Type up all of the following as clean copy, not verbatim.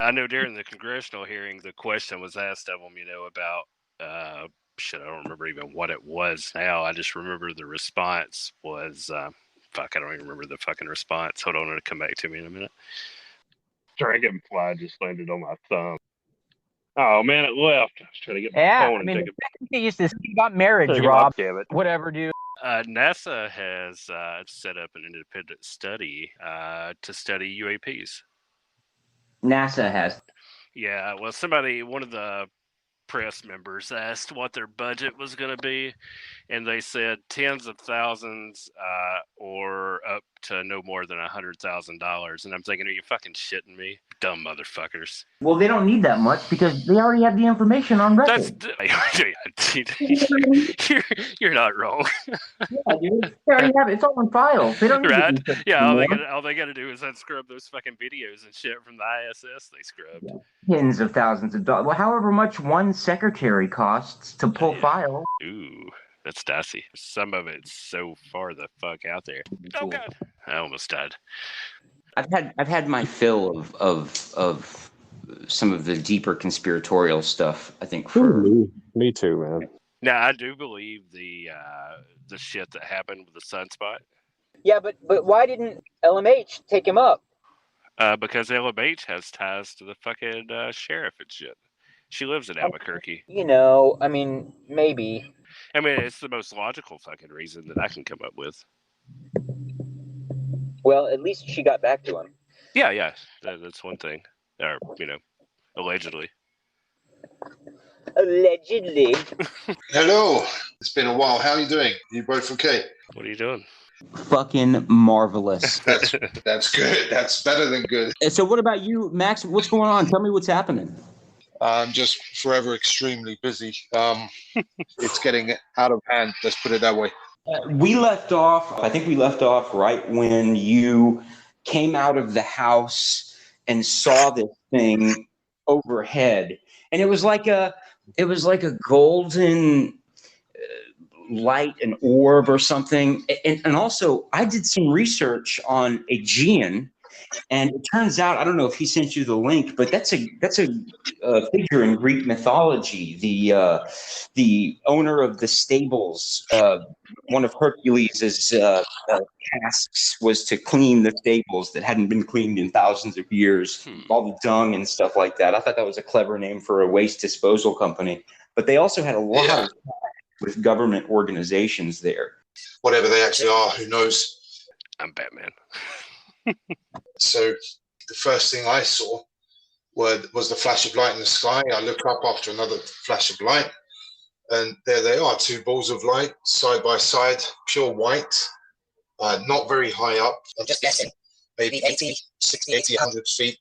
I know during the congressional hearing, the question was asked of them, about shit. I don't remember even what it was now. I just remember the response was fuck. I don't even remember the fucking response. Hold on, it'll come back to me in a minute. Dragonfly just landed on my thumb. Oh man, it left. I was trying to get my phone and take it. They used to speak about marriage, Rob. Damn it. Whatever, dude. NASA has set up an independent study to study UAPs. NASA has. Yeah, well, one of the press members asked what their budget was going to be, and they said tens of thousands or up to no more than $100,000. And I'm thinking, are you fucking shitting me? Dumb motherfuckers. Well, they don't need that much because they already have the information on record. You're not wrong. Yeah, dude. They already have it. It's all on file. They don't need right? to Yeah, all they got to do is unscrub those fucking videos and shit from the ISS they scrubbed. Yeah. Tens of thousands of dollars. Well, however much one secretary costs to pull file. Ooh, that's dicey. Some of it's so far the fuck out there. Oh God, I almost died. I've had my fill of some of the deeper conspiratorial stuff. I think me too, man. Now I do believe the shit that happened with the sunspot. Yeah, but why didn't LMH take him up? Because LMH has ties to the fucking sheriff and shit. She lives in Albuquerque. I mean, maybe. I mean, it's the most logical fucking reason that I can come up with. Well, at least she got back to him. Yeah, that's one thing. Or, allegedly. Allegedly. Hello. It's been a while. How are you doing? You both okay? What are you doing? Fucking marvelous. That's good. That's better than good. So what about you, Max? What's going on? Tell me what's happening. I'm just forever extremely busy. It's getting out of hand. Let's put it that way. I think we left off right when you came out of the house and saw this thing overhead. And it was like a golden light, an orb or something. And also, I did some research on Aegean, and it turns out, I don't know if he sent you the link, but that's a figure in Greek mythology. The owner of the stables, one of Hercules' tasks was to clean the stables that hadn't been cleaned in thousands of years, all the dung and stuff like that. I thought that was a clever name for a waste disposal company. But they also had a lot of with government organizations there. Whatever they actually are, who knows? I'm Batman. So the first thing I saw was the flash of light in the sky. I look up after another flash of light, and there they are, two balls of light side by side, pure white, not very high up. I'm just guessing, maybe 80, 60, 80, 100 feet.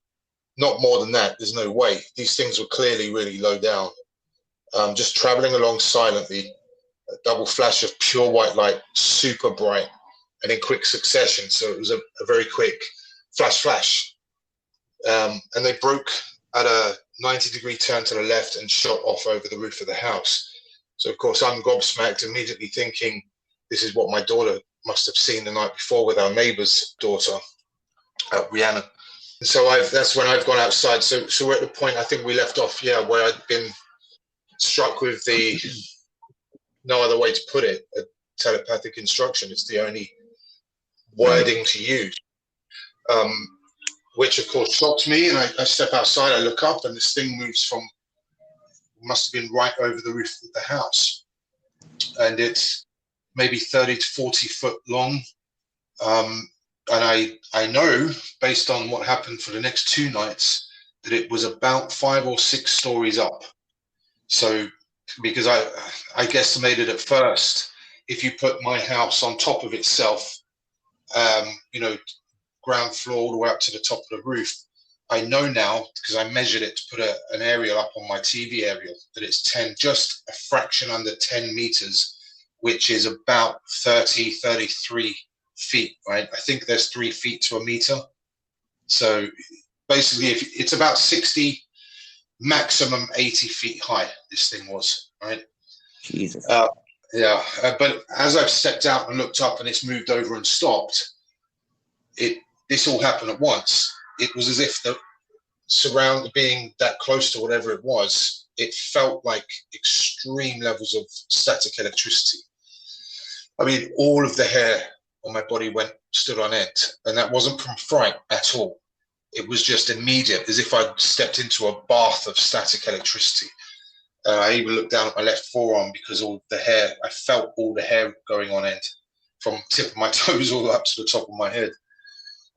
Not more than that. There's no way. These things were clearly really low down. Just traveling along silently, a double flash of pure white light, super bright, and in quick succession. So it was a very quick flash. And they broke at a 90-degree turn to the left and shot off over the roof of the house. So, of course, I'm gobsmacked, immediately thinking this is what my daughter must have seen the night before with our neighbor's daughter, Rihanna. And so that's when I've gone outside. So we're at the point I think we left off, where I'd been struck with the, no other way to put it, a telepathic instruction. It's the only wording to use, which of course shocked me. And I step outside, I look up, and this thing moves from, must have been right over the roof of the house. And it's maybe 30 to 40 foot long. And I know, based on what happened for the next 2 nights, that it was about 5 or 6 stories up. So, because I guesstimated at first, if you put my house on top of itself, ground floor all the way up to the top of the roof, I know now, because I measured it to put an aerial up on my TV aerial, that it's just a fraction under 10 meters, which is about 30, 33 feet, right? I think there's 3 feet to a meter. So basically, if it's about 60, maximum 80 feet high, this thing was, right? Jesus. But as I've stepped out and looked up and it's moved over and stopped, this all happened at once. It was as if being that close to whatever it was, it felt like extreme levels of static electricity. I mean, all of the hair on my body stood on end, and that wasn't from fright at all. It was just immediate, as if I'd stepped into a bath of static electricity. I even looked down at my left forearm because I felt all the hair going on end from the tip of my toes all the way up to the top of my head.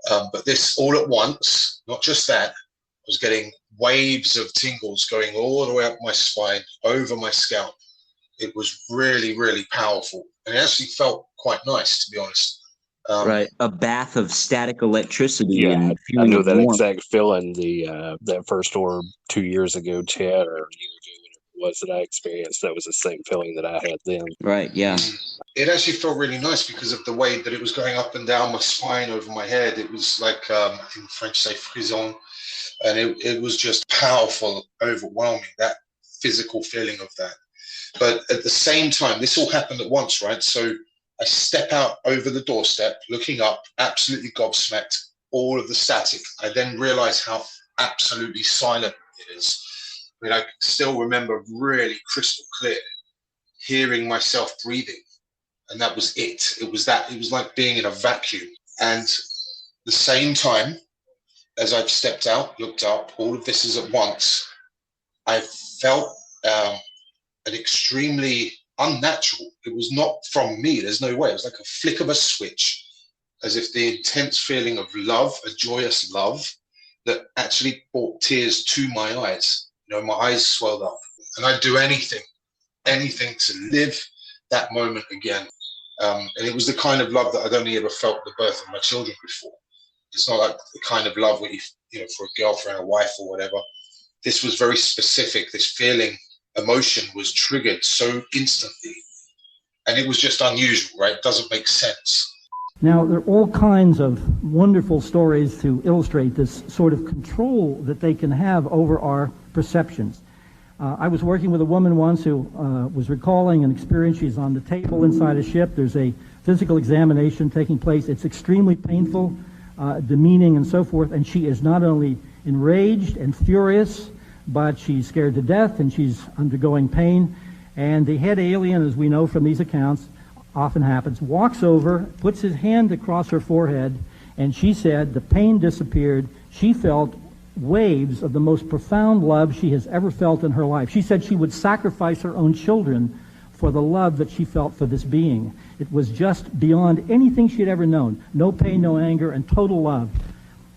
But this all at once, not just that, I was getting waves of tingles going all the way up my spine, over my scalp. It was really, really powerful. And it actually felt quite nice, to be honest. Right, a bath of static electricity. Yeah, and I know that warmth. exact feeling. That first orb 2 years ago, Chad, or a year ago, whenever it was that I experienced. That was the same feeling that I had then. Right, yeah. It actually felt really nice because of the way that it was going up and down my spine, over my head. It was like, I think the French say frisson, and it was just powerful, overwhelming, that physical feeling of that. But at the same time, this all happened at once, right? So I step out over the doorstep, looking up, absolutely gobsmacked, all of the static. I then realize how absolutely silent it is. I mean, I still remember really crystal clear hearing myself breathing, and that was it. It was like being in a vacuum. And the same time as I've stepped out, looked up, all of this is at once, I felt an extremely unnatural. It was not from me. There's no way. It was like a flick of a switch, as if the intense feeling of love, a joyous love, that actually brought tears to my eyes. My eyes swelled up, and I'd do anything to live that moment again. And it was the kind of love that I'd only ever felt at the birth of my children before. It's not like the kind of love where for a girlfriend, a wife, or whatever. This was very specific. This feeling, emotion was triggered so instantly, and it was just unusual, right? It doesn't make sense. Now, there are all kinds of wonderful stories to illustrate this sort of control that they can have over our perceptions. I was working with a woman once who was recalling an experience. She's on the table inside a ship. There's a physical examination taking place. It's extremely painful, demeaning, and so forth, and she is not only enraged and furious, but she's scared to death, and she's undergoing pain. And the head alien, as we know from these accounts, often happens, walks over, puts his hand across her forehead, and she said the pain disappeared. She felt waves of the most profound love she has ever felt in her life. She said she would sacrifice her own children for the love that she felt for this being. It was just beyond anything she had ever known. No pain, no anger, and total love.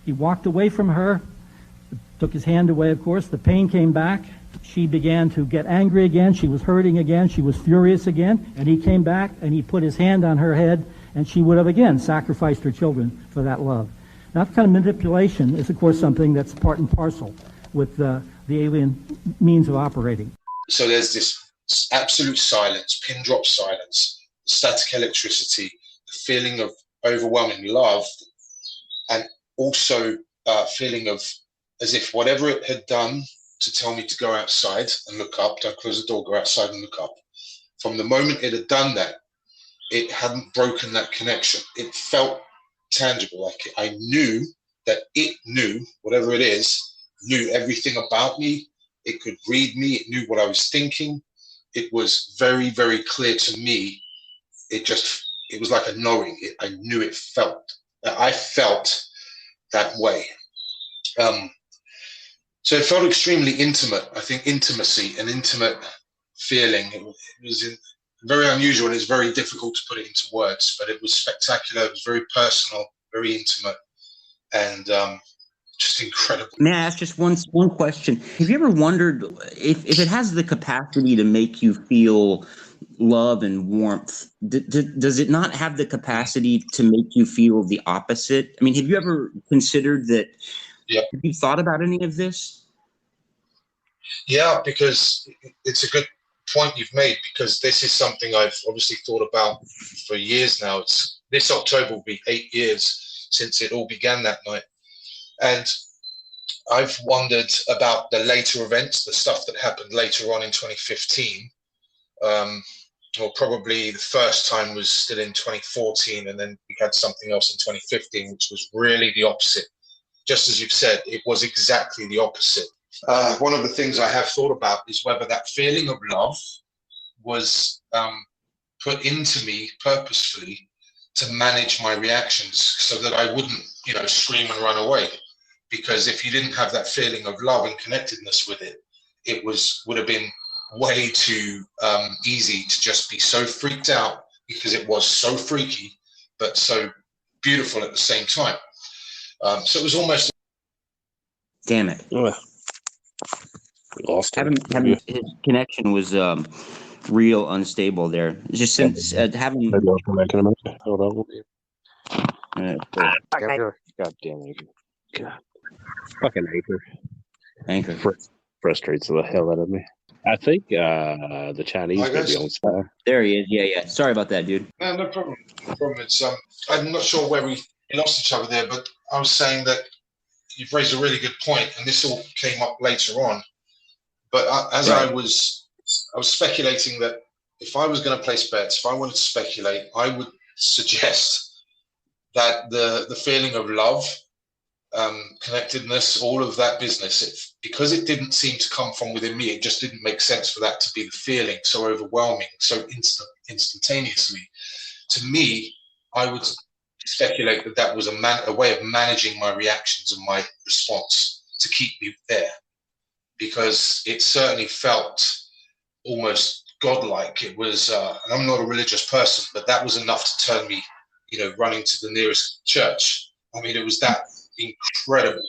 He walked away from her, took his hand away, of course. The pain came back. She began to get angry again. She was hurting again. She was furious again. And he came back and he put his hand on her head, and she would have again sacrificed her children for that love. Now, that kind of manipulation is, of course, something that's part and parcel with the alien means of operating. So there's this absolute silence, pin drop silence, static electricity, the feeling of overwhelming love, and also feeling of as if whatever it had done to tell me to go outside and look up, don't close the door, go outside and look up. From the moment it had done that, it hadn't broken that connection. It felt tangible. Like I knew that it knew, whatever it is, knew everything about me. It could read me. It knew what I was thinking. It was very, very clear to me. It was like a knowing. I knew it felt. I felt that way. So it felt extremely intimate. I think intimacy, an intimate feeling. It was very unusual, and it's very difficult to put it into words, but it was spectacular. It was very personal, very intimate, and just incredible. May I ask just one question? Have you ever wondered if it has the capacity to make you feel love and warmth, does it not have the capacity to make you feel the opposite? I mean, have you ever considered that? Yeah. Have you thought about any of this? Yeah, because it's a good point you've made, because this is something I've obviously thought about for years now. This October will be 8 years since it all began that night. And I've wondered about the later events, the stuff that happened later on in 2015. Well, probably the first time was still in 2014, and then we had something else in 2015, which was really the opposite just as you've said, it was exactly the opposite. One of the things I have thought about is whether that feeling of love was put into me purposefully to manage my reactions so that I wouldn't, scream and run away. Because if you didn't have that feeling of love and connectedness with it, it would have been way too easy to just be so freaked out, because it was so freaky, but so beautiful at the same time. So it was almost. Damn it. Ugh. We lost him. Having his connection was real unstable there. Just since having. Maybe I'll come back in a minute. Hold on. Okay. God damn it. God. Fucking Anchor. Frustrates the hell out of me. I think the Chinese may be on side. There he is. Yeah. Sorry about that, dude. No problem. No problem. It's I'm not sure where we lost each other there, but I was saying that you've raised a really good point, and this all came up later on. But I was speculating that if I was going to place bets, if I wanted to speculate, I would suggest that the feeling of love, connectedness, all of that business, because it didn't seem to come from within me, it just didn't make sense for that to be the feeling so overwhelming, so instantaneously. To me, I would speculate that was a way of managing my reactions and my response to keep me there, because it certainly felt almost godlike. It was, and I'm not a religious person, but that was enough to turn me, running to the nearest church. I mean, it was that incredible.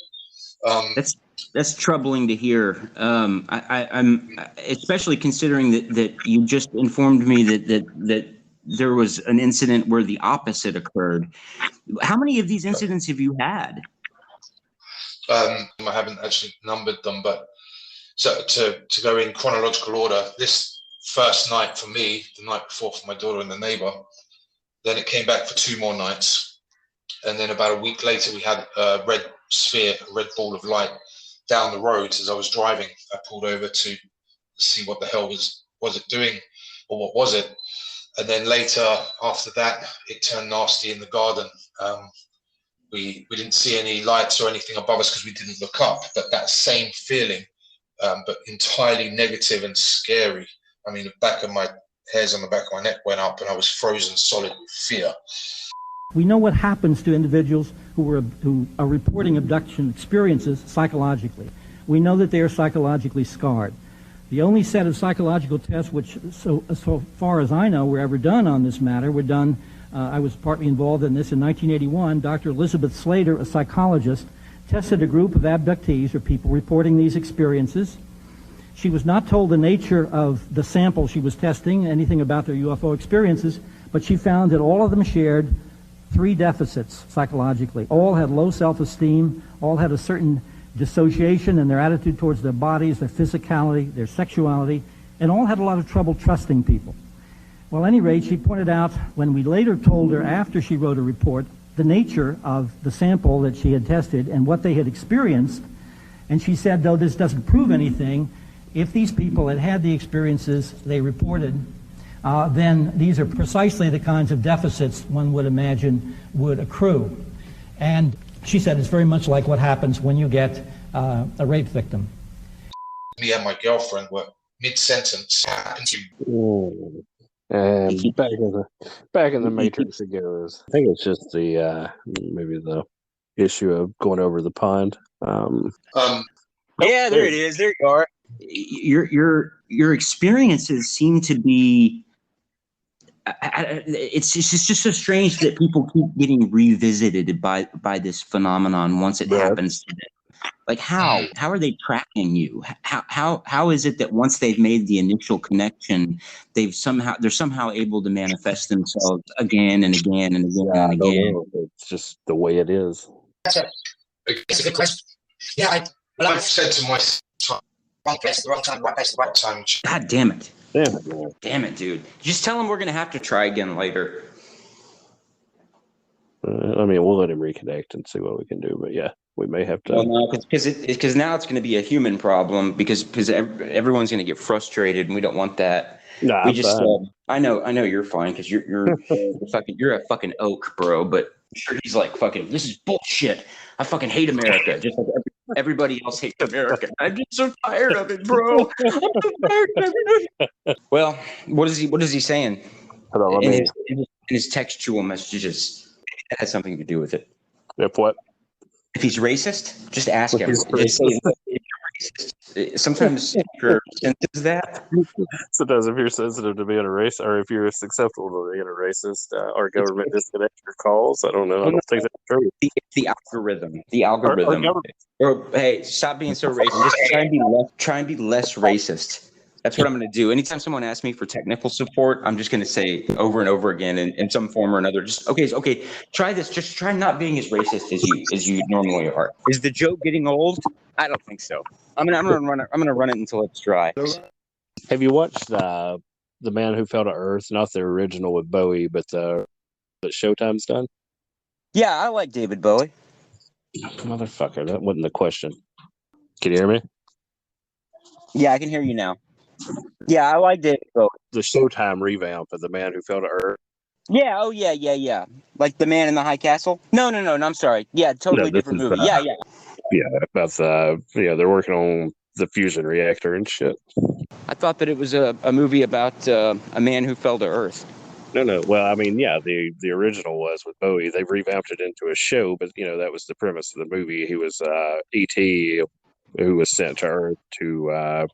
That's troubling to hear. I'm especially considering that you just informed me that there was an incident where the opposite occurred. How many of these incidents have you had? I haven't actually numbered them, but so to go in chronological order, this first night for me, the night before for my daughter and the neighbor, then it came back for 2 more nights. And then about a week later, we had a red sphere, a red ball of light down the road. As I was driving, I pulled over to see what the hell was it doing, or what was it? And then later, after that, it turned nasty in the garden. We didn't see any lights or anything above us because we didn't look up. But that same feeling, but entirely negative and scary. I mean, the hairs on the back of my neck went up, and I was frozen solid with fear. We know what happens to individuals who are reporting abduction experiences psychologically. We know that they are psychologically scarred. The only set of psychological tests which, so far as I know, were ever done on this matter were done, I was partly involved in this in 1981. Dr. Elizabeth Slater, a psychologist, tested a group of abductees, or people reporting these experiences. She was not told the nature of the sample she was testing, anything about their UFO experiences, but she found that all of them shared 3 deficits psychologically. All had low self-esteem, all had a certain dissociation in their attitude towards their bodies, their physicality, their sexuality, and all had a lot of trouble trusting people. Well, at any rate, she pointed out, when we later told her after she wrote a report, the nature of the sample that she had tested and what they had experienced, and she said, though this doesn't prove anything, if these people had had the experiences they reported, then these are precisely the kinds of deficits one would imagine would accrue. And she said it's very much like what happens when you get a rape victim. Me and my girlfriend were mid-sentence. And back in the Matrix it goes. I think it's just the maybe the issue of going over the pond. Yeah, there it is. There you are. Your experiences seem to be. It's just so strange that people keep getting revisited by this phenomenon once it happens to them. Like how are they tracking you? How is it that once they've made the initial connection, they're somehow able to manifest themselves again and again and again and again? It's just the way it is. That's a good question. Yeah, I've said to myself, wrong place, the wrong time, right place, the right time. God damn it. Damn it, dude. Just tell him we're going to have to try again later. I mean, we'll let him reconnect and see what we can do. But yeah, we may have to. Well, no, because now it's going to be a human problem because everyone's going to get frustrated and we don't want that. Nah, we just I know you're fine because you're a fucking oak, bro. But sure he's like, fucking, this is bullshit. I fucking hate America. Just like everybody else hates America. I'm just so tired of it, bro. I'm so tired of it. Well, what is he saying in his textual messages? It has something to do with it. If what? If he's racist, just ask him. He's Just say, "Look, if you're racist." Sometimes Anchor senses that. Sometimes if you're sensitive to being a racist, or if you're susceptible to being a racist, our government disconnects your calls. I don't know. I don't think that's true. It's the algorithm. The algorithm. Or hey, stop being so racist. Just try and be less racist. That's what I'm going to do. Anytime someone asks me for technical support, I'm just going to say over and over again in some form or another. Just okay. Try this. Just try not being as racist as you normally are. Is the joke getting old? I don't think so. I'm gonna run it until it's dry. Have you watched The Man Who Fell to Earth? Not the original with Bowie, but that Showtime's done. Yeah, I like David Bowie. Motherfucker, that wasn't the question. Can you hear me? Yeah, I can hear you now. Yeah, I like David Bowie. The Showtime revamp of The Man Who Fell to Earth. Yeah. Oh, yeah. Like The Man in the High Castle. No. I'm sorry. Yeah, totally different movie. Yeah. Yeah, about they're working on the fusion reactor and shit. I thought that it was a movie about a man who fell to Earth. No. Well, I mean, yeah, the original was with Bowie. They've revamped it into a show, but that was the premise of the movie. He was E.T. who was sent to Earth to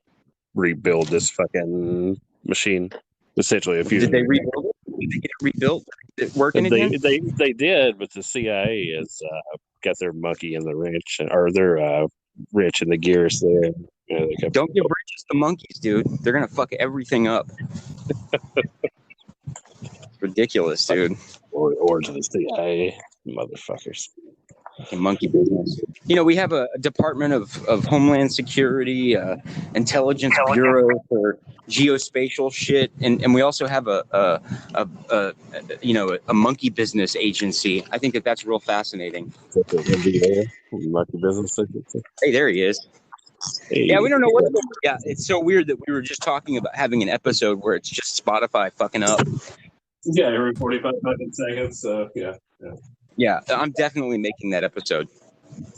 rebuild this fucking machine. Essentially, a fusion. Did they rebuild it? Did they get it rebuilt? Is it working again? They did, but the CIA has got their monkey in the wrench, or their wrench in the gears there. Don't give wrenches to monkeys, dude. They're gonna fuck everything up. Ridiculous, dude. Or to the CIA, motherfuckers. Monkey business. We have a Department of Homeland Security, Intelligence Bureau for geospatial shit, and we also have a monkey business agency. I think that's real fascinating. Monkey business agency. Hey, there he is. Hey. Yeah, we don't know what. Yeah, it's so weird that we were just talking about having an episode where it's just Spotify fucking up. Yeah, every 45 fucking seconds. Yeah. Yeah, I'm definitely making that episode.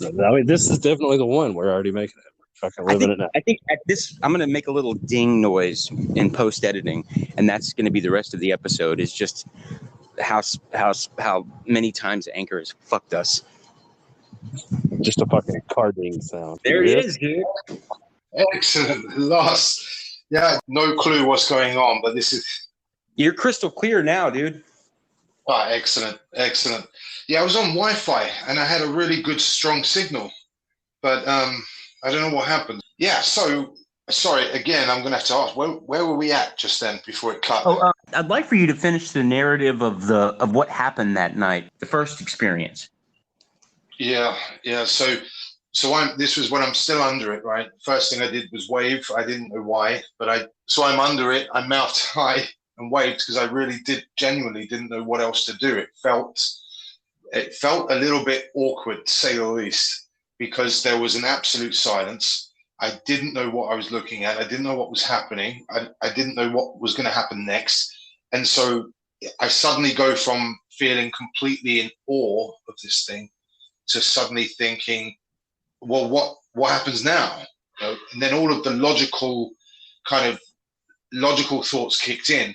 I mean, this is definitely the one. We're already making it. We're fucking living it now. I think at this, I'm going to make a little ding noise in post-editing, and that's going to be the rest of the episode, is just how many times Anchor has fucked us. Just a fucking car ding sound. There it is, dude. Excellent. Last. Yeah, no clue what's going on, but this is... You're crystal clear now, dude. Ah, excellent. Yeah, I was on Wi-Fi and I had a really good, strong signal, but I don't know what happened. Yeah, so sorry again. I'm gonna have to ask, where were we at just then before it cut? I'd like for you to finish the narrative of what happened that night, the first experience. Yeah. So this was when I'm still under it, right? First thing I did was wave. I didn't know why, but I'm under it. I mouthed high and waved because I really genuinely didn't know what else to do. It felt a little bit awkward, to say the least, because there was an absolute silence. I didn't know what I was looking at. I didn't know what was happening. I didn't know what was going to happen next. And so I suddenly go from feeling completely in awe of this thing to suddenly thinking, well, what happens now? And then all of the logical thoughts kicked in.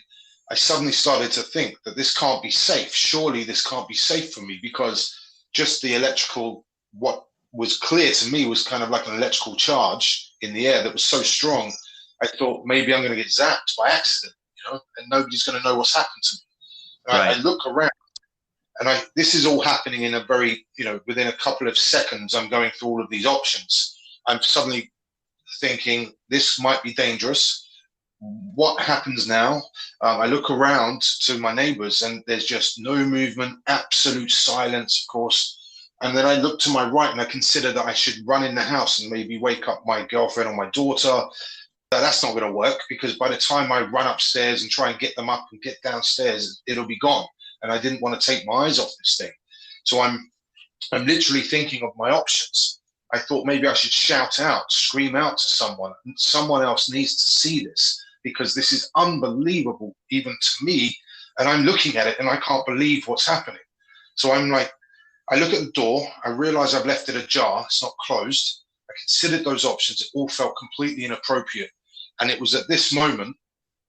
I suddenly started to think that this can't be safe. Surely this can't be safe for me, because just the electrical, what was clear to me was kind of like an electrical charge in the air that was so strong. I thought maybe I'm going to get zapped by accident, and nobody's going to know what's happened to me. Right. I look around, and this is all happening in a very, within a couple of seconds, I'm going through all of these options. I'm suddenly thinking this might be dangerous. What happens now? I look around to my neighbors and there's just no movement, absolute silence, of course. And then I look to my right and I consider that I should run in the house and maybe wake up my girlfriend or my daughter. But that's not going to work, because by the time I run upstairs and try and get them up and get downstairs, it'll be gone. And I didn't want to take my eyes off this thing. So I'm literally thinking of my options. I thought maybe I should shout out, scream out to someone. Someone else needs to see this, because this is unbelievable even to me, and I'm looking at it and I can't believe what's happening. So I'm like I look at the door, I realize I've left it ajar, it's not closed. I considered those options, it all felt completely inappropriate. And it was at this moment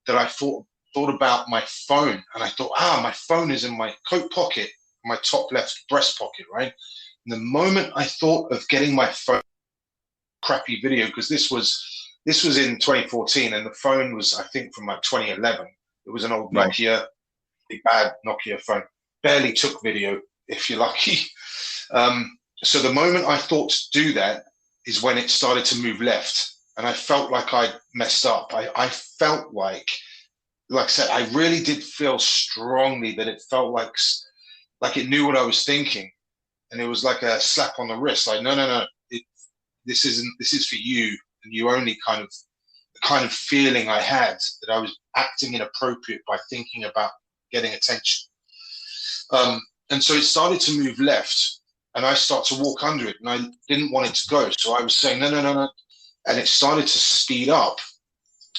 that I thought about my phone, and I thought, my phone is in my coat pocket, my top left breast pocket, right? And the moment I thought of getting my phone, crappy video, because this was in 2014, and the phone was, I think, from like 2011. It was an old Nokia, big bad Nokia phone. Barely took video, if you're lucky. So the moment I thought to do that is when it started to move left, and I felt like I'd messed up. I felt like I said, I really did feel strongly that it felt like it knew what I was thinking, and it was like a slap on the wrist. Like, no, this is for you, and you only. Kind of the kind of feeling I had that I was acting inappropriate by thinking about getting attention. And so it started to move left, and I started to walk under it, and I didn't want it to go. So I was saying, no. And it started to speed up.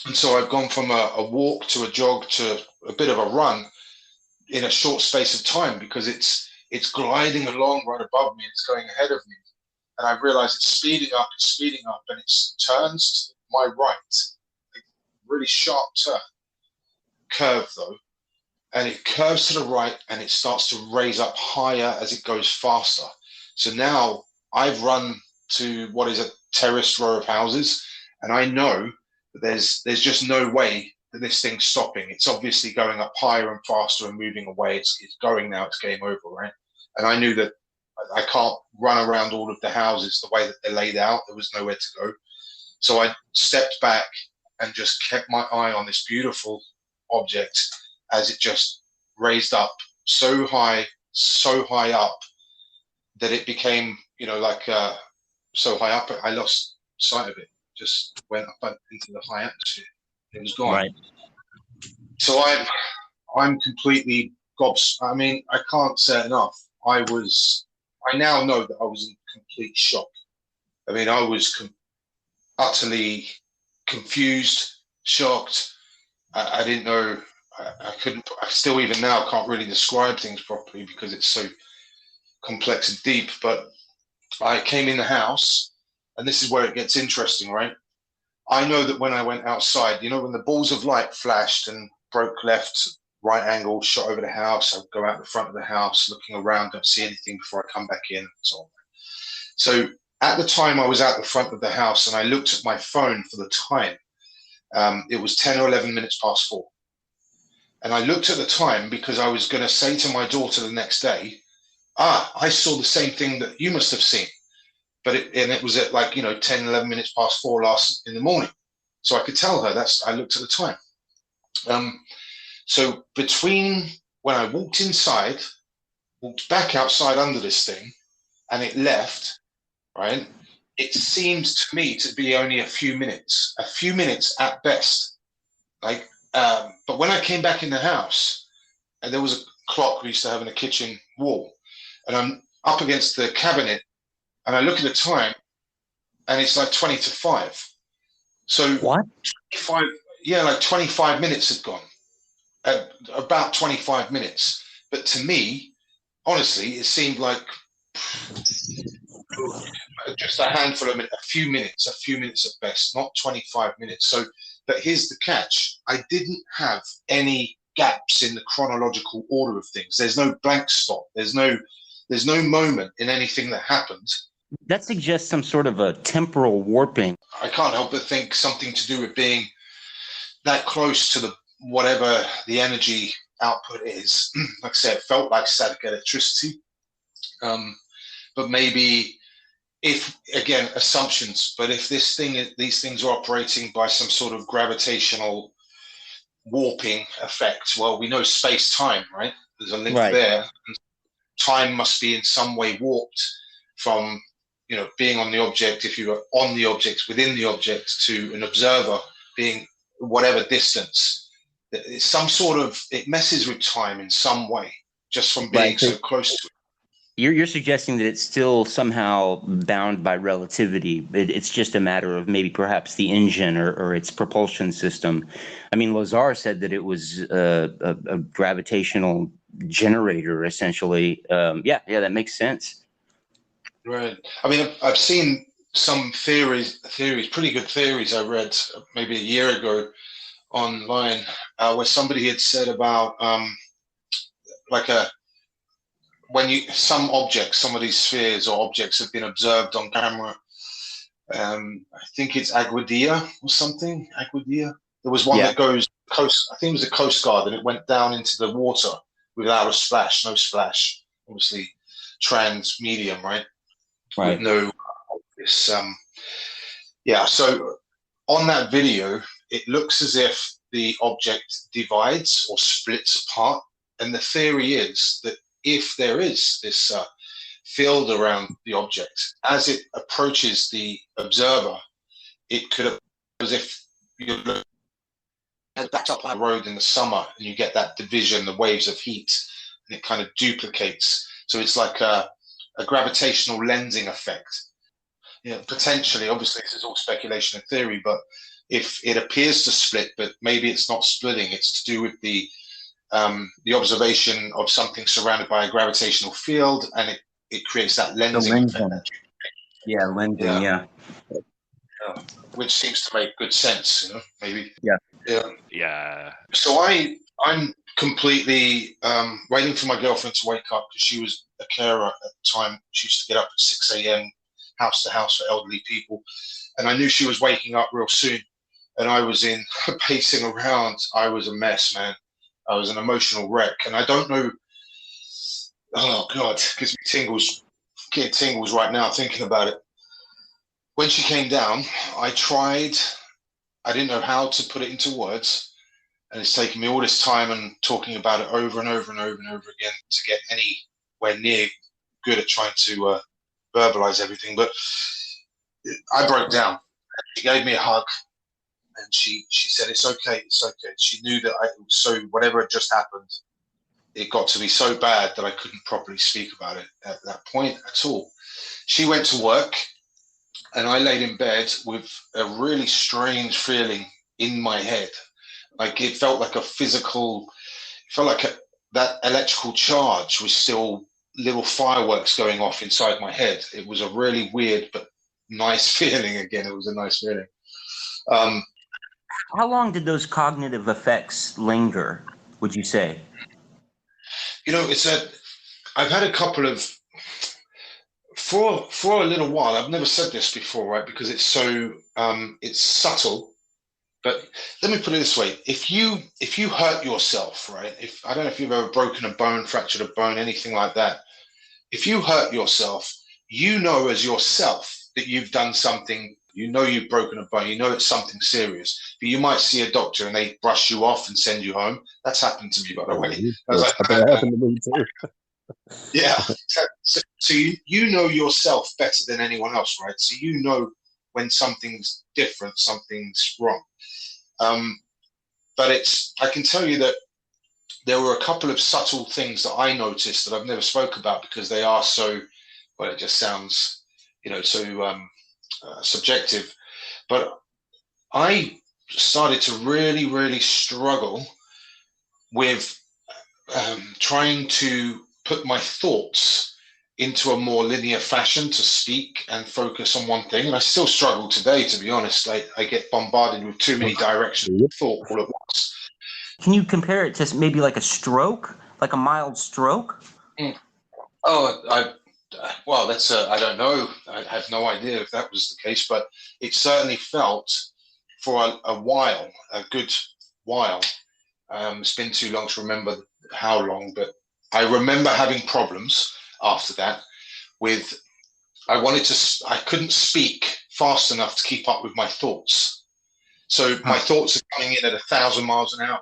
And so I've gone from a walk to a jog to a bit of a run in a short space of time, because it's gliding along right above me. It's going ahead of me. And I realize it's speeding up, and it turns to my right, a really sharp curve though. And it curves to the right, and it starts to raise up higher as it goes faster. So now I've run to what is a terraced row of houses, and I know that there's just no way that this thing's stopping. It's obviously going up higher and faster and moving away. It's going now. It's game over, right? And I knew that I can't run around all of the houses the way that they're laid out. There was nowhere to go. So I stepped back and just kept my eye on this beautiful object as it just raised up so high up that it became, so high up, I lost sight of it. Just went up into the high atmosphere. It was gone. Right. So I'm completely I mean, I can't say enough. I now know that I was in complete shock. I mean, I was utterly confused, shocked. I didn't know. I still even now can't really describe things properly because it's so complex and deep. But I came in the house, and this is where it gets interesting, right? I know that when I went outside, when the balls of light flashed and broke left, right angle, shot over the house, I'd go out the front of the house, looking around, don't see anything before I come back in, and so on. So at the time I was out the front of the house, and I looked at my phone for the time. It was 10 or 11 minutes past 4. And I looked at the time because I was going to say to my daughter the next day, I saw the same thing that you must have seen. But it was at 10, 11 minutes past 4 last in the morning. So I could tell her I looked at the time. So between when I walked inside, walked back outside under this thing, and it left, right? It seemed to me to be only a few minutes at best. But when I came back in the house, and there was a clock we used to have in the kitchen wall, and I'm up against the cabinet, and I look at the time, and it's like 20 to 5. So what? 25 minutes had gone. About 25 minutes. But to me, honestly, it seemed like just a handful of minutes, a few minutes at best, not 25 minutes. So, but here's the catch. I didn't have any gaps in the chronological order of things. There's no blank spot. There's no moment in anything that happened. That suggests some sort of a temporal warping. I can't help but think something to do with being that close to whatever the energy output is. Like I said, it felt like static electricity. But maybe assumptions, but if these things are operating by some sort of gravitational warping effect, well, we know space-time, right? There's a link there. And time must be in some way warped from, being on the object, if you are on the object, within the object, to an observer being whatever distance. It's it messes with time in some way, just from being so close to it. You're suggesting that it's still somehow bound by relativity. It's just a matter of maybe perhaps the engine or its propulsion system. I mean, Lazar said that it was a gravitational generator, essentially. Yeah, that makes sense. Right. I mean, I've seen some theories, pretty good theories I read maybe a year ago online, where somebody had said about like some objects, some of these spheres or objects have been observed on camera. I think it's Aguadilla or something. Aguadilla. There was one that goes coast. I think it was the Coast Guard, and it went down into the water without a splash, no splash. Obviously, trans medium, right? With no obvious. So on that video, it looks as if the object divides or splits apart, and the theory is that if there is this field around the object, as it approaches the observer, it could have, as if you're looking at that top line road in the summer and you get that division, the waves of heat, and it kind of duplicates. So it's like a gravitational lensing effect. Potentially, obviously this is all speculation and theory, but if it appears to split, but maybe it's not splitting, it's to do with the observation of something surrounded by a gravitational field, and it creates that lensing effect. Yeah, lensing, yeah. Which seems to make good sense, maybe. Yeah. So I'm completely waiting for my girlfriend to wake up, because she was a carer at the time. She used to get up at 6 a.m. house to house for elderly people, and I knew she was waking up real soon, and I was in pacing around. I was a mess, man. I was an emotional wreck, and I don't know. Oh God, gives me tingles. Get tingles right now thinking about it. When she came down, I didn't know how to put it into words, and it's taken me all this time and talking about it over and over and over and over again to get anywhere near good at trying to verbalize everything. But I broke down. She gave me a hug, and she said, "It's okay, it's okay." She knew that whatever had just happened, it got to be so bad that I couldn't properly speak about it at that point at all. She went to work, and I laid in bed with a really strange feeling in my head. Like it felt like that electrical charge was still little fireworks going off inside my head. It was a really weird but nice feeling. Again, it was a nice feeling. How long did those cognitive effects linger, would you say? I've had a couple of, for a little while, I've never said this before, right? Because it's so, it's subtle. But let me put it this way: if you hurt yourself, right? I don't know if you've ever broken a bone, fractured a bone, anything like that. If you hurt yourself, as yourself that you've done something. You've broken a bone. It's something serious. But you might see a doctor and they brush you off and send you home. That's happened to me, by the way. That happened to me too. Yeah. So you know yourself better than anyone else, right? So when something's different, something's wrong. But I can tell you that there were a couple of subtle things that I noticed that I've never spoke about, because they are so, well, it just sounds, so subjective. But I started to really, really struggle with trying to put my thoughts into a more linear fashion, to speak and focus on one thing. And I still struggle today, to be honest. I get bombarded with too many directions of thought all at once. Can you compare it to maybe like a stroke, like a mild stroke? Well, I don't know. I have no idea if that was the case, but it certainly felt for a good while. It's been too long to remember how long, but I remember having problems after that I couldn't speak fast enough to keep up with my thoughts. So my thoughts are coming in at 1,000 miles an hour,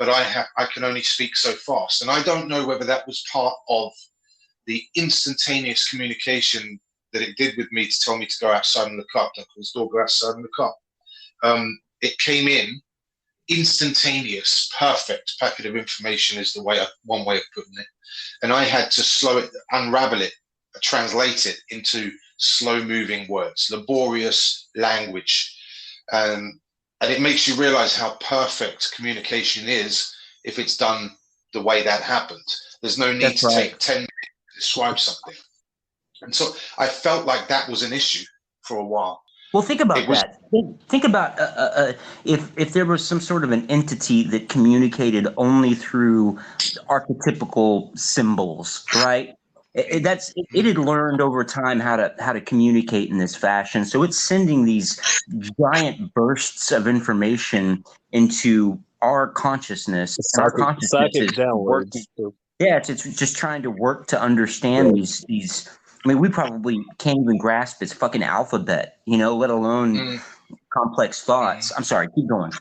but I can only speak so fast. And I don't know whether that was part of the instantaneous communication that it did with me to tell me to go outside and look up. Like, go outside and look up. It came in instantaneous, perfect packet of information is one way of putting it. And I had to slow it, unravel it, translate it into slow-moving words, laborious language. And it makes you realize how perfect communication is if it's done the way that happened. There's no need to take 10 minutes to describe something. And so I felt like that was an issue for a while. Well, think about that. Think about if there was some sort of an entity that communicated only through archetypical symbols, right? It had learned over time how to communicate in this fashion. So it's sending these giant bursts of information into our consciousness. Our consciousness is working. Yeah, it's just trying to work to understand these. I mean, we probably can't even grasp its fucking alphabet, let alone complex thoughts. I'm sorry, keep going.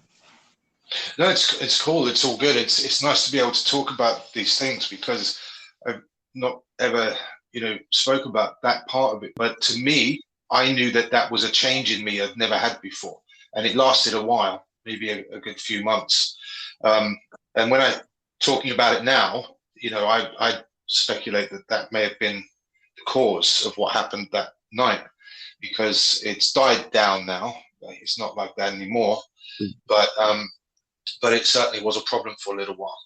No, it's cool. It's all good. It's nice to be able to talk about these things because I've not ever, spoke about that part of it. But to me, I knew that was a change in me I'd never had before. And it lasted a while, maybe a good few months. And when I'm talking about it now, I speculate that may have been the cause of what happened that night, because it's died down now. It's not like that anymore, but it certainly was a problem for a little while.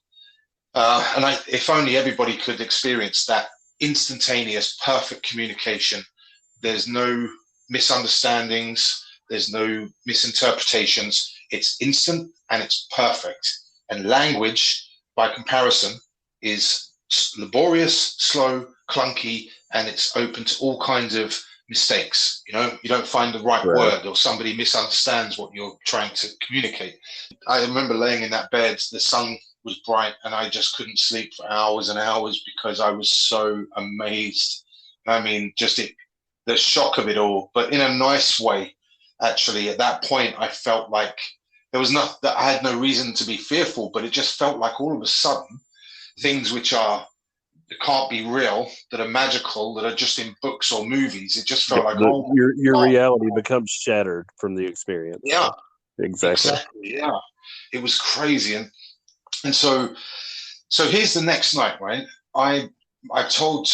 And if only everybody could experience that instantaneous, perfect communication. There's no misunderstandings. There's no misinterpretations. It's instant and it's perfect. And language, by comparison, is laborious, slow, clunky, and it's open to all kinds of mistakes. You don't find the right word, or somebody misunderstands what you're trying to communicate. I remember laying in that bed, the sun was bright, and I just couldn't sleep for hours and hours because I was so amazed. I mean, just the shock of it all, but in a nice way. Actually, at that point, I felt like there was I had no reason to be fearful, but it just felt like all of a sudden, things which that can't be real, that are magical, that are just in books or movies. It just felt like your reality becomes shattered from the experience. Yeah, exactly. Yeah, it was crazy, and so here's the next night, right? I told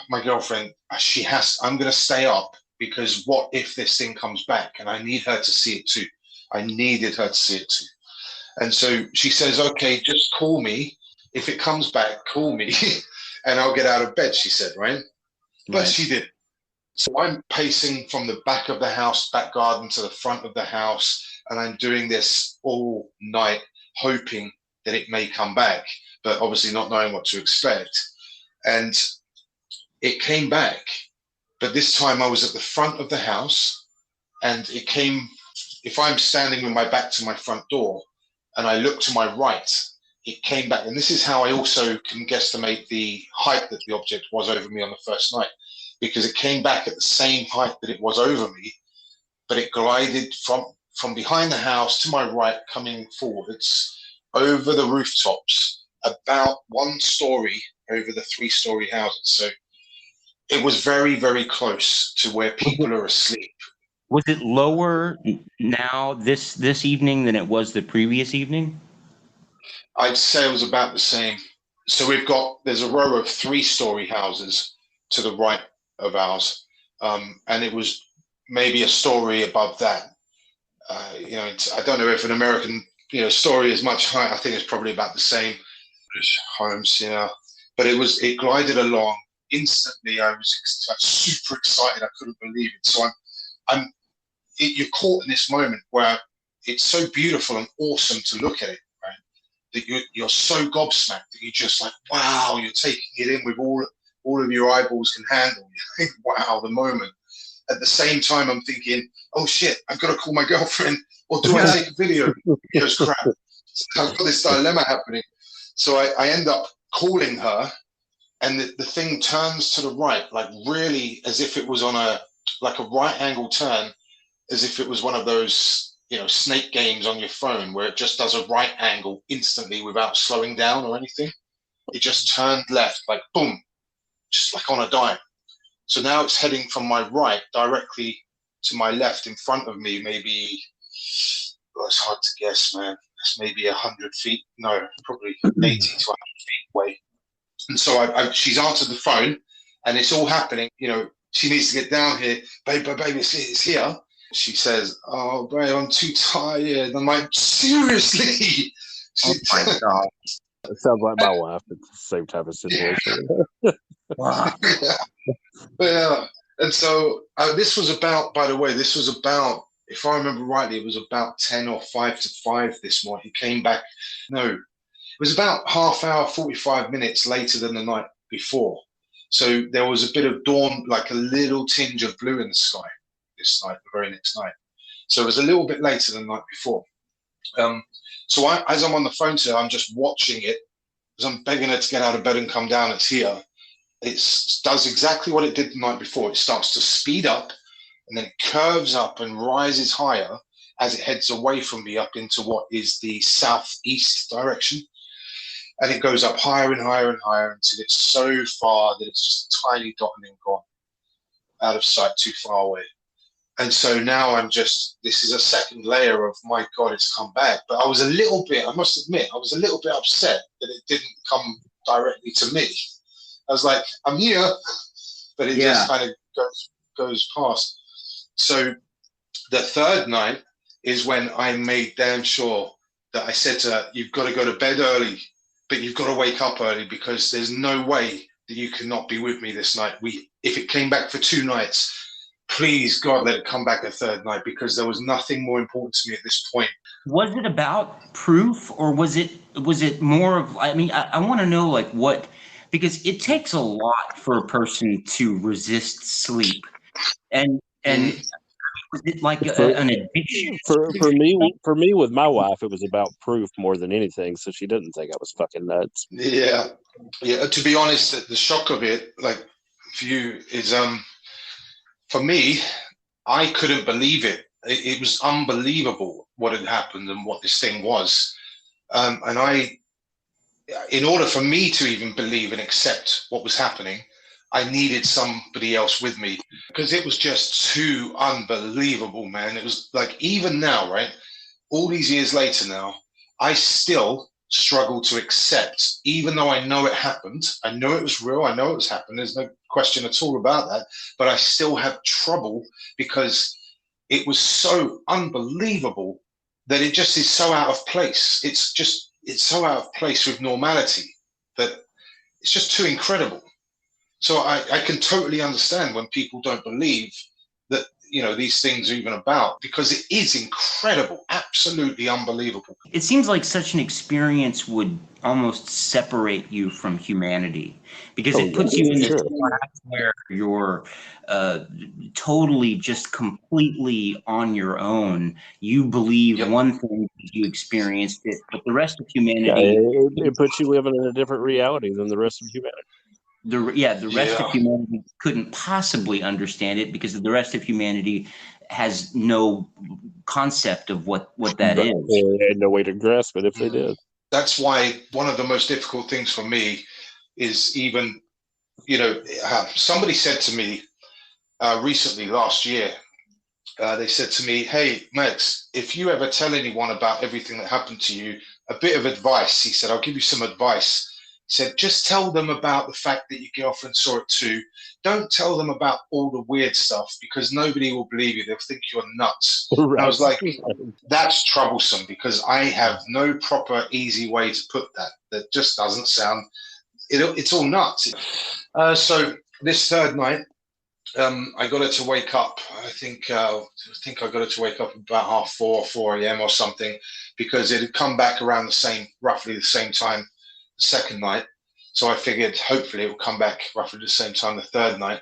my girlfriend I'm going to stay up because what if this thing comes back, and I need her to see it too. I needed her to see it too, and so she says, "Okay, just call me if it comes back. Call me." And I'll get out of bed, she said, right? But she did. So I'm pacing from the back of the house, back garden, to the front of the house, and I'm doing this all night, hoping that it may come back, but obviously not knowing what to expect. And it came back, but this time I was at the front of the house, and it came, if I'm standing with my back to my front door, and I look to my right, it came back. And this is how I also can guesstimate the height that the object was over me on the first night, because it came back at the same height that it was over me, but it glided from behind the house to my right, coming forwards over the rooftops, about 1 story over the 3-story houses. So it was very, very close to where people are asleep. Was it lower now this evening than it was the previous evening? I'd say it was about the same. So there's a row of 3-story houses to the right of ours. And it was maybe a story above that. I don't know if an American, story is much higher. I think it's probably about the same homes, but it glided along instantly. I was super excited. I couldn't believe it. So you're caught in this moment where it's so beautiful and awesome to look at it, right? That you're so gobsmacked that you're just like, wow, you're taking it in with all of your eyeballs can handle. You think, wow, the moment. At the same time, I'm thinking, oh shit, I've got to call my girlfriend, or do I take a video? Video's crap. So I've got this dilemma happening. So I end up calling her, and the thing turns to the right, like really as if it was on a right angle turn, as if it was one of those, snake games on your phone where it just does a right angle instantly without slowing down or anything. It just turned left, like boom, just like on a dime. So now it's heading from my right directly to my left in front of me, maybe, it's hard to guess, man. That's maybe 100 feet. No, probably 80 to 100 feet away. And so she's answered the phone, and it's all happening. You know, she needs to get down here. Babe, it's here. She says, "Oh, babe, I'm too tired." I'm like, seriously? Oh my God. It sounds like my wife. It's the same type of situation. Wow. Yeah. And so this was about, by the way, if I remember rightly, it was about 10 or 5 to 5 this morning. He came back. No, it was about half hour, 45 minutes later than the night before. So there was a bit of dawn, like a little tinge of blue in the sky this night, the very next night. So it was a little bit later than the night before. So as I'm on the phone to her, I'm just watching it, as I'm begging her to get out of bed and come down. It's here. It does exactly what it did the night before. It starts to speed up, and then it curves up and rises higher as it heads away from me up into what is the southeast direction. And it goes up higher and higher and higher until it's so far that it's just a tiny dot and then gone, out of sight, too far away. And so now this is a second layer of, my God, it's come back. But I must admit, I was a little bit upset that it didn't come directly to me. I was like, I'm here, but it just kind of goes past. So the third night is when I made damn sure that I said to her, you've got to go to bed early, but you've got to wake up early, because there's no way that you cannot be with me this night. If it came back for 2 nights, please, God, let it come back a third night, because there was nothing more important to me at this point. Was it about proof, or was it more of, I mean, I want to know, like, what, because it takes a lot for a person to resist sleep. And was it like an addiction? For me, with my wife, it was about proof more than anything. So she didn't think I was fucking nuts. Yeah. To be honest, the shock of it, like for you, is for me, I couldn't believe it. It was unbelievable what had happened and what this thing was. In order for me to even believe and accept what was happening, I needed somebody else with me, because it was just too unbelievable, man. It was like, even now, right? All these years later now, I still struggle to accept, even though I know it happened. I know it was real. I know it was happened. There's no question at all about that. But I still have trouble, because it was so unbelievable that it just is so out of place. It's so out of place with normality that it's just too incredible. So I can totally understand when people don't believe that, these things are even about, because it is incredible, absolutely unbelievable. It seems like such an experience would almost separate you from humanity, because it puts you in this class where you're totally just completely on your own. You believe one thing, you experienced it, but the rest of humanity... it puts you living in a different reality than the rest of humanity. The rest of humanity couldn't possibly understand it, because the rest of humanity has no concept of what that is. They had no way to grasp it if they did. That's why one of the most difficult things for me is even, somebody said to me recently, last year, they said to me, "Hey, Max, if you ever tell anyone about everything that happened to you, a bit of advice," he said, "I'll give you some advice." He said, "Just tell them about the fact that your girlfriend saw it too. Don't tell them about all the weird stuff, because nobody will believe you. They'll think you're nuts." Right. I was like, that's troublesome, because I have no proper, easy way to put that. That just doesn't sound, it's all nuts. So this third night, I got her to wake up. I think I got her to wake up about 4 a.m. or something, because it had come back around roughly the same time the second night. So I figured hopefully it will come back roughly the same time the third night.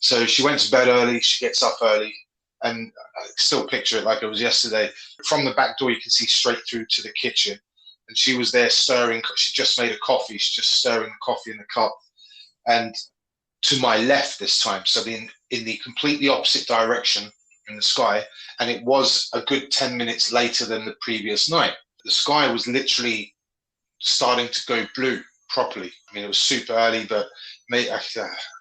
So she went to bed early. She gets up early, and I still picture it like it was yesterday. From the back door, you can see straight through to the kitchen, and she was there stirring. She just made a coffee. She's just stirring the coffee in the cup, and to my left this time, so in the completely opposite direction in the sky, and it was a good 10 minutes later than the previous night. The sky was literally starting to go blue properly. I mean, it was super early, but I'm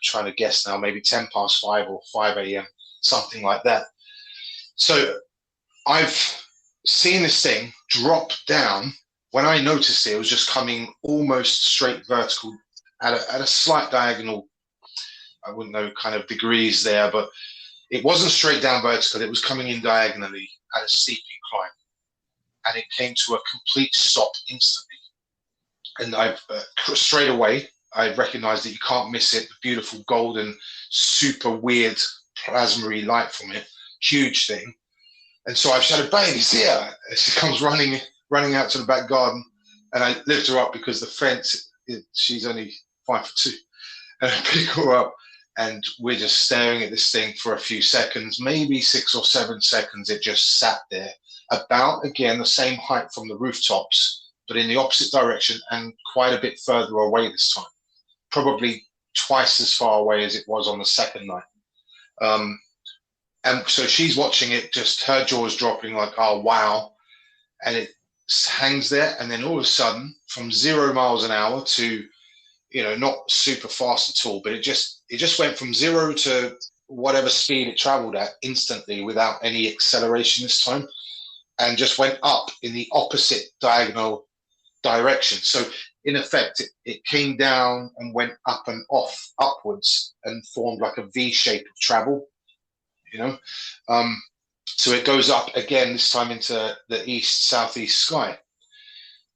trying to guess now, maybe 10 past 5 or 5 a.m., something like that. So I've seeing this thing drop down, when I noticed it, it was just coming almost straight vertical at a slight diagonal. I wouldn't know kind of degrees there, but it wasn't straight down vertical. It was coming in diagonally at a steep incline. And it came to a complete stop instantly. And I've straight away, I recognized that you can't miss it. The beautiful golden, super weird plasma-y light from it. Huge thing. And so I've shouted, "Babe, he's here." And she comes running out to the back garden. And I lift her up because the fence, she's only 5'2". And I pick her up. And we're just staring at this thing for a few seconds, maybe 6 or 7 seconds. It just sat there, about, again, the same height from the rooftops, but in the opposite direction and quite a bit further away this time. Probably twice as far away as it was on the second night. And so she's watching it, just her jaws dropping like, "Oh, wow." And it hangs there. And then all of a sudden, from 0 miles an hour to, not super fast at all, but it just went from 0 to whatever speed it traveled at instantly without any acceleration this time, and just went up in the opposite diagonal direction. So in effect, it came down and went up and upwards and formed like a V shape of travel, so it goes up again, this time into the southeast sky.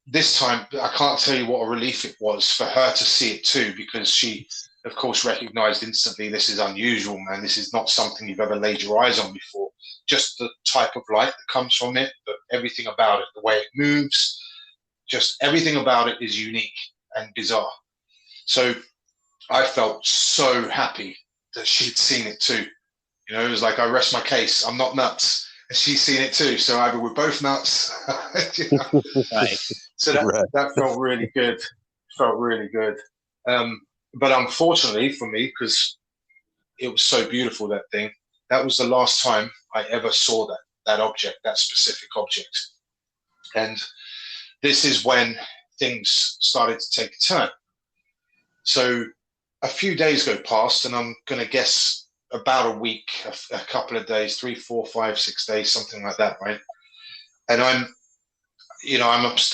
This time, I can't tell you what a relief it was for her to see it too, because she, of course, recognized instantly, this is unusual, man. This is not something you've ever laid your eyes on before. Just the type of light that comes from it, but everything about it, the way it moves, just everything about it is unique and bizarre. So I felt so happy that she'd seen it too. It was like, I rest my case. I'm not nuts. And she's seen it too. So either we're both nuts. Right. So that felt really good. Felt really good. But unfortunately for me, because it was so beautiful, that thing, that was the last time I ever saw that object, that specific object. And this is when things started to take a turn. So a few days go past, and I'm going to guess about a week, a couple of days, 3, 4, 5, 6 days, something like that, right? And I'm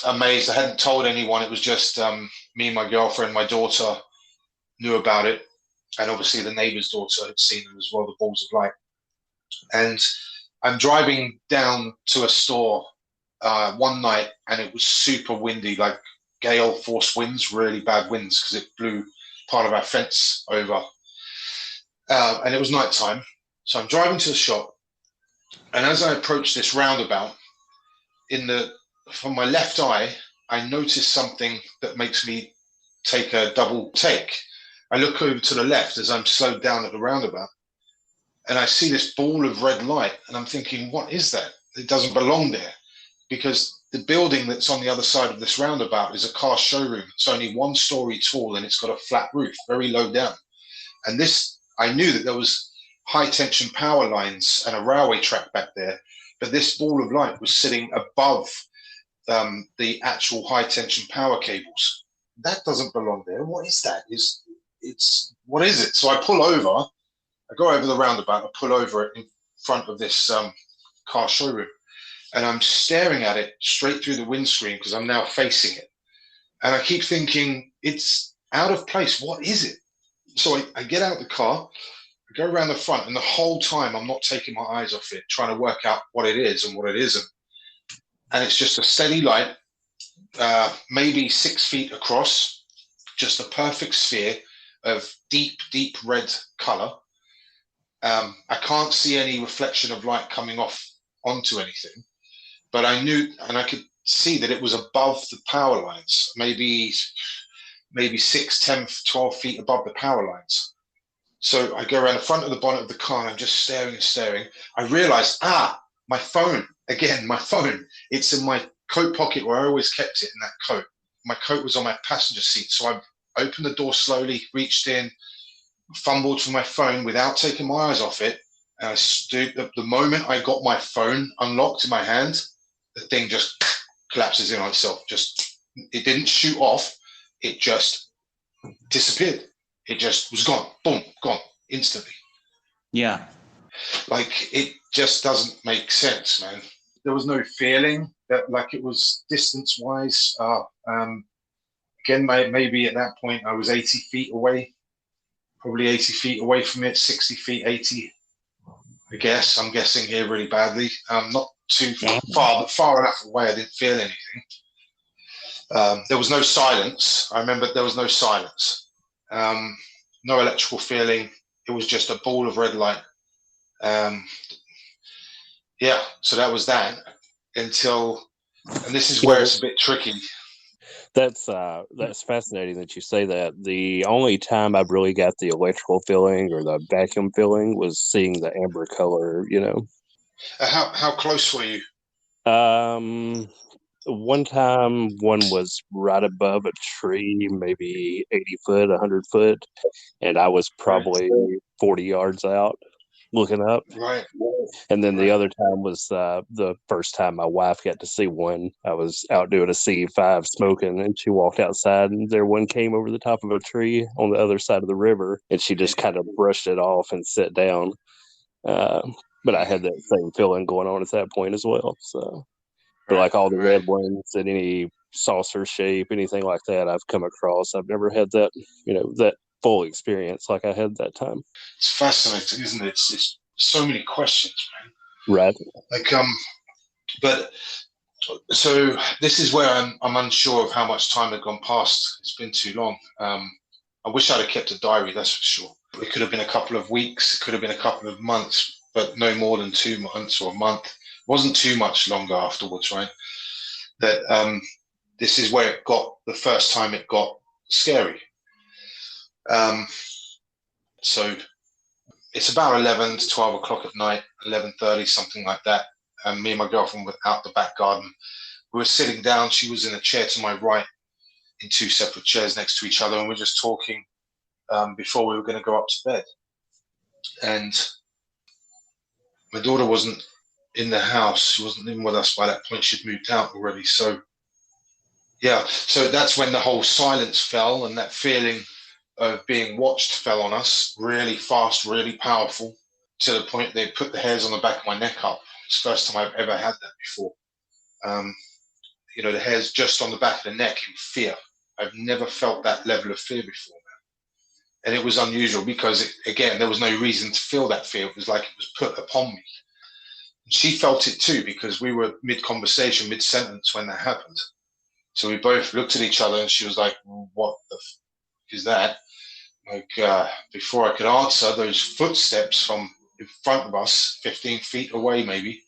amazed. I hadn't told anyone. It was just me, my girlfriend, my daughter knew about it. And obviously the neighbor's daughter had seen them as well, the balls of light. And I'm driving down to a store one night, and it was super windy, like gale force winds, really bad winds, because it blew part of our fence over. And it was nighttime. So I'm driving to the shop. And as I approach this roundabout, from my left eye, I notice something that makes me take a double take. I look over to the left as I'm slowed down at the roundabout, and I see this ball of red light, and I'm thinking, what is that? It doesn't belong there, because the building that's on the other side of this roundabout is a car showroom. It's only 1 story tall, and it's got a flat roof, very low down. And I knew that there was high tension power lines and a railway track back there, but this ball of light was sitting above the actual high tension power cables. That doesn't belong there. What is that? What is it? So I pull over. I go over the roundabout. I pull over it in front of this car showroom, and I'm staring at it straight through the windscreen because I'm now facing it. And I keep thinking, it's out of place. What is it? So I get out of the car, I go around the front, and the whole time I'm not taking my eyes off it, trying to work out what it is and what it isn't. And it's just a steady light, maybe 6 feet across, just a perfect sphere of deep, deep red color. I can't see any reflection of light coming off onto anything, but I knew, and I could see that it was above the power lines, maybe 6, 10, 12 feet above the power lines. So I go around the front of the bonnet of the car, and I'm just staring and staring. I realized, my phone, again, my phone. It's in my coat pocket where I always kept it, in that coat. My coat was on my passenger seat. So I opened the door slowly, reached in, fumbled for my phone without taking my eyes off it. And I stood, the moment I got my phone unlocked in my hand, the thing just collapses in on itself. It didn't shoot off. It just disappeared. It just was gone. Boom, gone instantly. Yeah. Like, it just doesn't make sense, man. no feeling that like it was distance wise. Again, maybe at that point I was 80 feet away, probably 80 feet away from it, 60 feet, 80. I guess I'm guessing here really badly. Not too far, but far enough away I didn't feel anything. There was no silence. I remember there was no silence. No electrical feeling. It was just a ball of red light. Yeah, so that was that until, and this is where it's a bit tricky. That's fascinating that you say that. The only time I've really got the electrical feeling or the vacuum feeling was seeing the amber color, you know. How close were you? One time, one was right above a tree, maybe 80 foot, 100 foot, and I was probably 40 yards out looking up. Right. And then the other time was the first time my wife got to see one. I was out doing a C5 smoking, and she walked outside, and there one came over the top of a tree on the other side of the river, and she just kind of brushed it off and sat down. But I had that same feeling going on at that point as well. So, but like all the red ones and any saucer shape, anything like that I've come across, I've never had that, you know, that full experience like I had that time. It's fascinating, isn't it? It's so many questions, man. Right. Like, but so this is where I'm unsure of how much time had gone past. It's been too long. I wish I'd have kept a diary, that's for sure. It could have been a couple of weeks, it could have been a couple of months, but no more than 2 months or a month. It wasn't too much longer afterwards, right? That this is where it got, the first time it got scary. So it's about 11 to 12 o'clock at night, 11:30, something like that. And me and my girlfriend were out the back garden. We were sitting down. She was in a chair to my right in 2 separate chairs next to each other. And we were just talking before we were going to go up to bed. And my daughter wasn't in the house. She wasn't living with us by that point. She'd moved out already. So, yeah. So that's when the whole silence fell, and that feeling of being watched fell on us really fast, really powerful, to the point they put the hairs on the back of my neck up. It's the first time I've ever had that before. You know, the hairs just on the back of the neck in fear. I've never felt that level of fear before. And it was unusual because, again, there was no reason to feel that fear. It was like it was put upon me. And she felt it too, because we were mid-conversation, mid-sentence when that happened. So we both looked at each other, and she was like, what the f is that? Like, before I could answer, those footsteps from in front of us, 15 feet away maybe,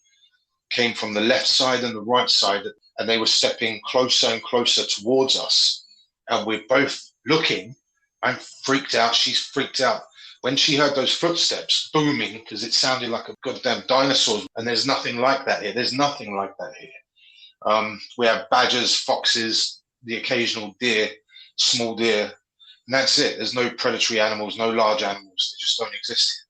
came from the left side and the right side, and they were stepping closer and closer towards us. And we're both looking. I'm freaked out. She's freaked out. When she heard those footsteps booming, because it sounded like a goddamn dinosaur, and there's nothing like that here. There's nothing like that here. We have badgers, foxes, the occasional deer, small deer, and that's it. There's no predatory animals, no large animals. They just don't exist here.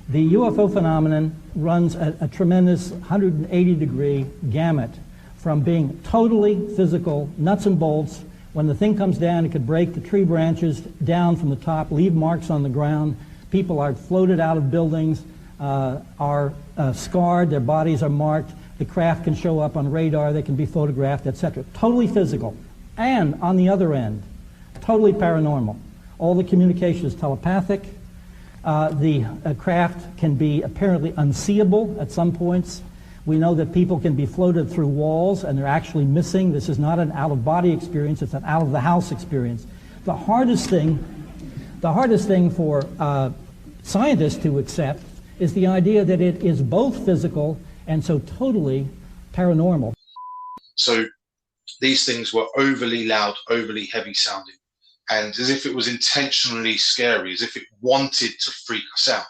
The UFO phenomenon runs a tremendous 180-degree gamut from being totally physical, nuts and bolts. When the thing comes down, it could break the tree branches down from the top, leave marks on the ground. People are floated out of buildings, are scarred, their bodies are marked. The craft can show up on radar, they can be photographed, etc. Totally physical. And on the other end, totally paranormal. All the communication is telepathic. The craft can be apparently unseeable at some points. We know that people can be floated through walls and they're actually missing. This is not an out-of-body experience, it's an out-of-the-house experience. The hardest thing for scientists to accept is the idea that it is both physical and so totally paranormal. So these things were overly loud, overly heavy sounding, and as if it was intentionally scary, as if it wanted to freak us out.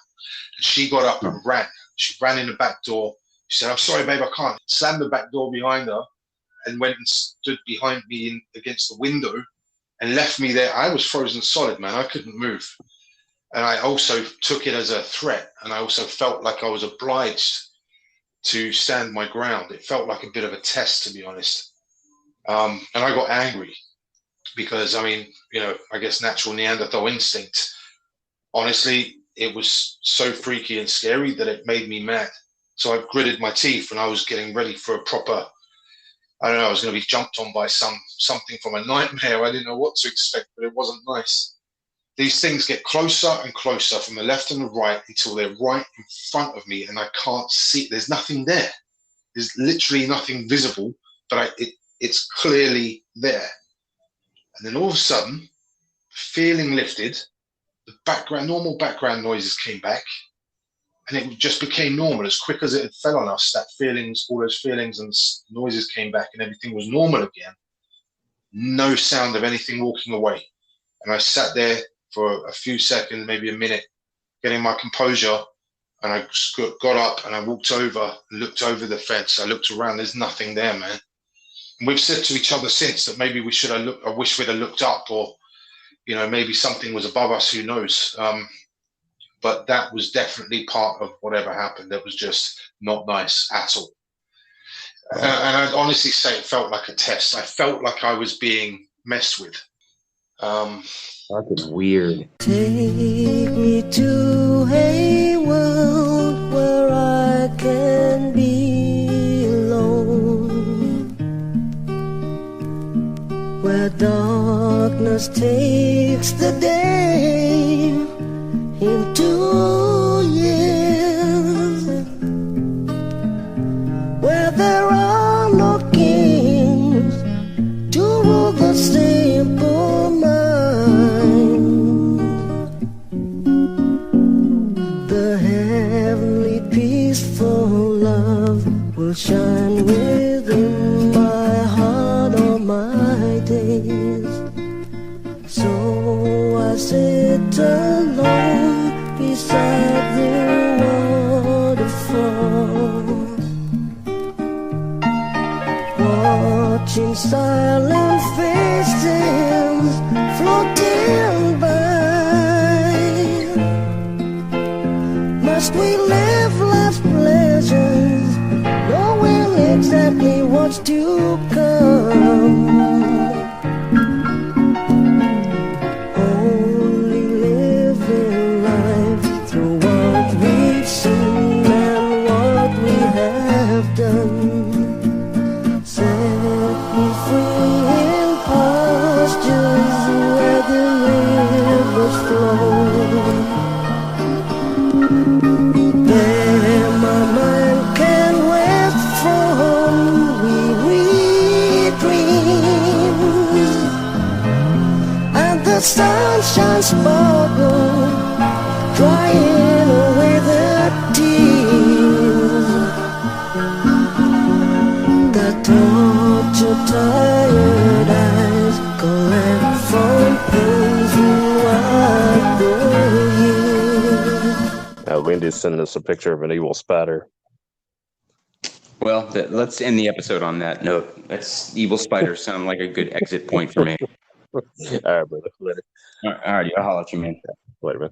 And she got up and ran. She ran in the back door. She said, "I'm sorry, babe, I can't." Slammed the back door behind her and went and stood behind me against the window and left me there. I was frozen solid, man. I couldn't move. And I also took it as a threat, and I also felt like I was obliged to stand my ground. It felt like a bit of a test, to be honest. And I got angry because, I mean, you know, I guess natural Neanderthal instinct. Honestly, it was so freaky and scary that it made me mad. So I gritted my teeth, and I was getting ready for a proper, I don't know, I was going to be jumped on by something from a nightmare. I didn't know what to expect, but it wasn't nice. These things get closer and closer from the left and the right until they're right in front of me, and I can't see. There's nothing there. There's literally nothing visible, but it's clearly there. And then all of a sudden, feeling lifted, the normal background noises came back, and it just became normal. As quick as it had fell on us, all those feelings and noises came back, and everything was normal again. No sound of anything walking away. And I sat there for a few seconds, maybe a minute, getting my composure. And I got up and I walked over, looked over the fence. I looked around. There's nothing there, man. And we've said to each other since that maybe we should have looked. I wish we'd have looked up, or maybe something was above us. Who knows? But that was definitely part of whatever happened. That was just not nice at all. And I'd honestly say it felt like a test. I felt like I was being messed with. Fucking weird. Take me to a world where I can be alone, where darkness takes the day into years, where there are no kings to rule the simple mind. The heavenly peaceful love will shine within my heart all my days. So I sit alone beside the waterfall, watching silent faces floating by. Must we live life's pleasures, knowing exactly what's to come? Only living life through what we've seen and what we have done. Set me free in pastures where the rivers flow. There my mind can rest from weary dreams, and the sunshine sparkle, drying away the tears that torture tired eyes collect from pain throughout the years. Wendy sent us a picture of an evil spider. Well, let's end the episode on that note. That's evil spiders sound like a good exit point for me. All right, brother. Later. All right, I'll holler at you, man. Later, man.